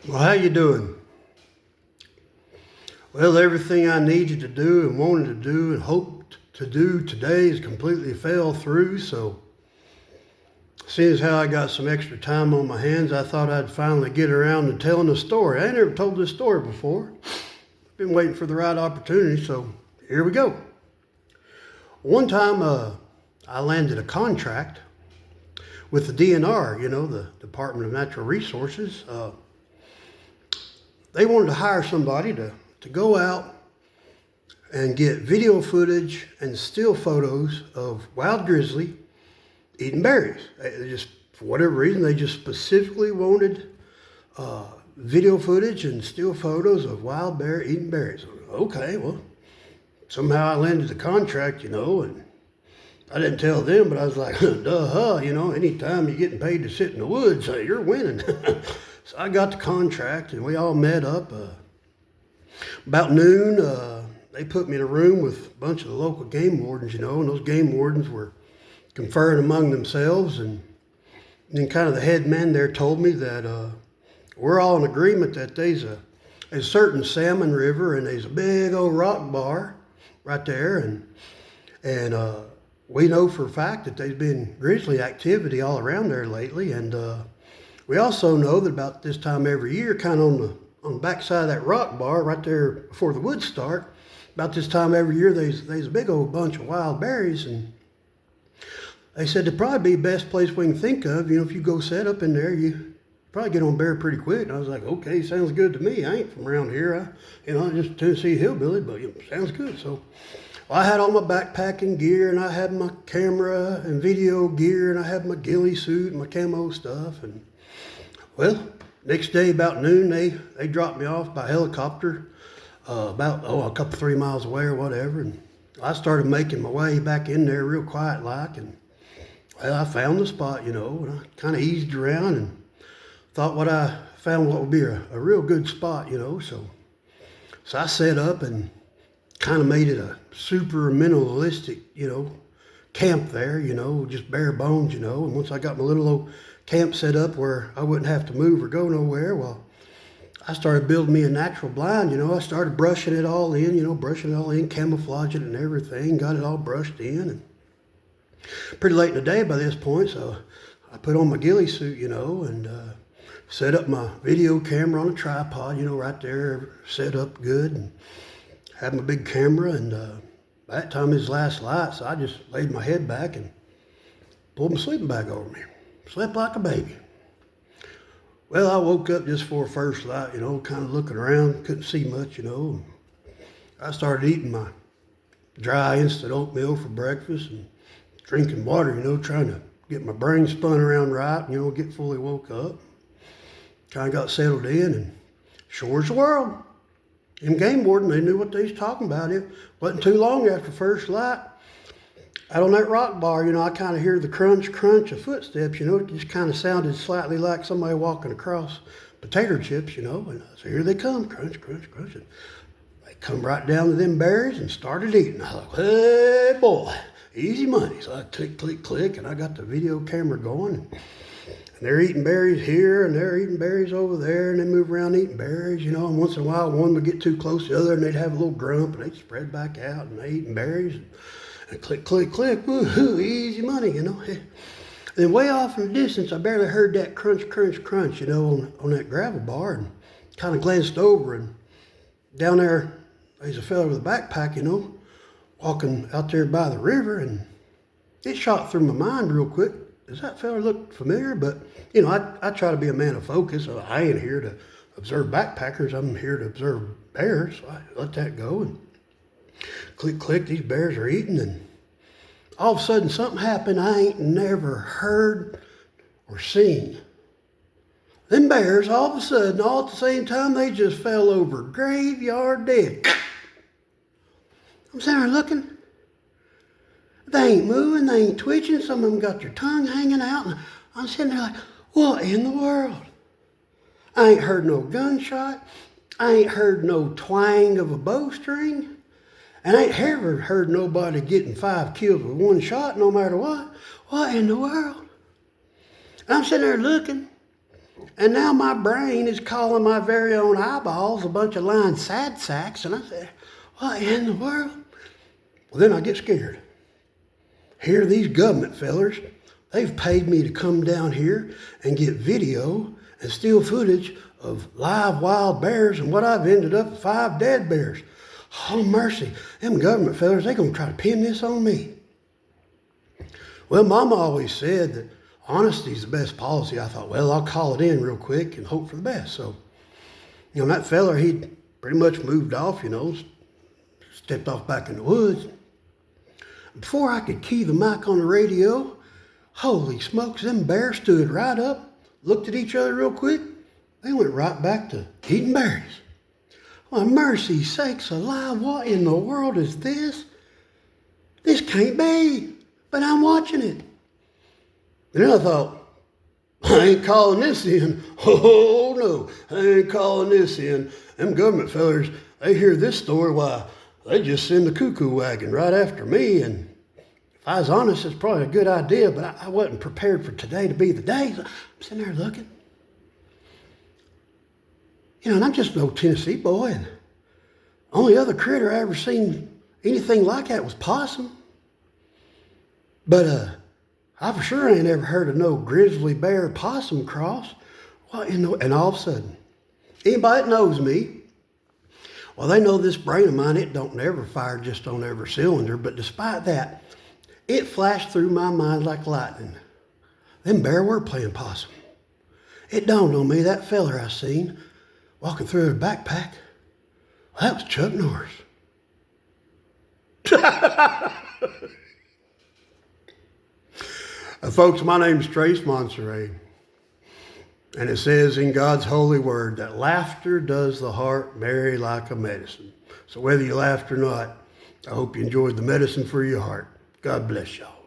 Well, how you doing? Well, everything I needed to do and wanted to do and hoped to do today has completely fell through. So, seeing as how I got some extra time on my hands, I thought I'd finally get around to telling a story. I ain't never told this story before. Been waiting for the right opportunity, so here we go. One time, I landed a contract with the DNR, the Department of Natural Resources. They wanted to hire somebody to go out and get video footage and still photos of wild grizzly eating berries. They just, for whatever reason, they just specifically wanted video footage and still photos of wild bear eating berries. Okay, well, somehow I landed the contract, and I didn't tell them, but I was like, duh, anytime you're getting paid to sit in the woods, you're winning. So I got the contract, and we all met up. About noon, they put me in a room with a bunch of the local game wardens, and those game wardens were conferring among themselves. And then kind of the head man there told me that we're all in agreement that there's a certain salmon river, and there's a big old rock bar right there, and we know for a fact that there's been grizzly activity all around there lately, and we also know that about this time every year, kind of on the backside of that rock bar, right there before the woods start, about this time every year, there's a big old bunch of wild berries, and they said it'd probably be the best place we can think of. If you go set up in there, you probably get on bear pretty quick. And I was like, okay, sounds good to me. I ain't from around here. I'm just a Tennessee hillbilly, but sounds good. So I had all my backpacking gear, and I had my camera and video gear, and I had my ghillie suit and my camo stuff. And well, next day about noon, they dropped me off by helicopter about a couple 3 miles away or whatever. And I started making my way back in there real quiet like, and well, I found the spot, and I kind of eased around and thought what would be a real good spot, so I set up and kind of made it a super minimalistic, camp there, just bare bones, and once I got my little old camp set up where I wouldn't have to move or go nowhere, well, I started building me a natural blind, I started brushing it all in, camouflaging it and everything, got it all brushed in, and pretty late in the day by this point, so I put on my ghillie suit, and set up my video camera on a tripod, right there, set up good, and had my big camera, and by that time his last light, so I just laid my head back and pulled my sleeping bag over me. Slept like a baby. Well, I woke up just before first light, kind of looking around, couldn't see much, I started eating my dry instant oatmeal for breakfast and drinking water, trying to get my brain spun around right, get fully woke up. Kind of got settled in, and sure as the world, them game warden, they knew what they was talking about. It wasn't too long after first light, out on that rock bar, I kind of hear the crunch of footsteps, it just kind of sounded slightly like somebody walking across potato chips, and so here they come, crunch, crunch, crunch. And they come right down to them berries and started eating. I was like, hey boy, easy money. So I click, click, click, and I got the video camera going. And they're eating berries here, and they're eating berries over there, and they move around eating berries, and once in a while one would get too close to the other, and they'd have a little grump, and they'd spread back out, and they eating berries, and click, click, click, woohoo, easy money, And then way off in the distance, I barely heard that crunch, crunch, crunch, on that gravel bar, and kind of glanced over, and down there, there's a fella with a backpack, walking out there by the river, and it shot through my mind real quick. Does that fella look familiar? But, I try to be a man of focus. So I ain't here to observe backpackers. I'm here to observe bears. So I let that go, and click, click, these bears are eating, and all of a sudden something happened I ain't never heard or seen. Them bears, all of a sudden, all at the same time, they just fell over graveyard dead. I'm sitting there looking. They ain't moving, they ain't twitching. Some of them got their tongue hanging out. And I'm sitting there like, what in the world? I ain't heard no gunshot. I ain't heard no twang of a bowstring. And I ain't ever heard nobody getting 5 kills with one shot no matter what. What in the world? And I'm sitting there looking. And now my brain is calling my very own eyeballs a bunch of lying sad sacks. And I said, what in the world? Well, then I get scared. Here, these government fellers, they've paid me to come down here and get video and still footage of live wild bears, and what I've ended up with 5 dead bears. Oh, mercy. Them government fellers, they gonna try to pin this on me. Well, Mama always said that honesty's the best policy. I thought, well, I'll call it in real quick and hope for the best. So, that feller, he'd pretty much moved off, stepped off back in the woods. Before I could key the mic on the radio, holy smokes, them bears stood right up, looked at each other real quick. They went right back to eating berries. Well, mercy sakes alive, what in the world is this? This can't be, but I'm watching it. And then I thought, I ain't calling this in. Oh, no, I ain't calling this in. Them government fellers, they hear this story, why, they just send the cuckoo wagon right after me. And if I was honest, it's probably a good idea, but I wasn't prepared for today to be the day. So I'm sitting there looking. And I'm just no Tennessee boy. And the only other critter I ever seen anything like that was possum. But I for sure ain't ever heard of no grizzly bear possum cross. And all of a sudden, anybody that knows me, well, they know this brain of mine, it don't never fire just on every cylinder. But despite that, it flashed through my mind like lightning. Them bear were playing possum. It dawned on me, that feller I seen walking through a backpack, well, that was Chuck Norris. Folks, my name is Trace Monserrat, and it says in God's holy word that laughter does the heart merry like a medicine. So whether you laughed or not, I hope you enjoyed the medicine for your heart. God bless y'all.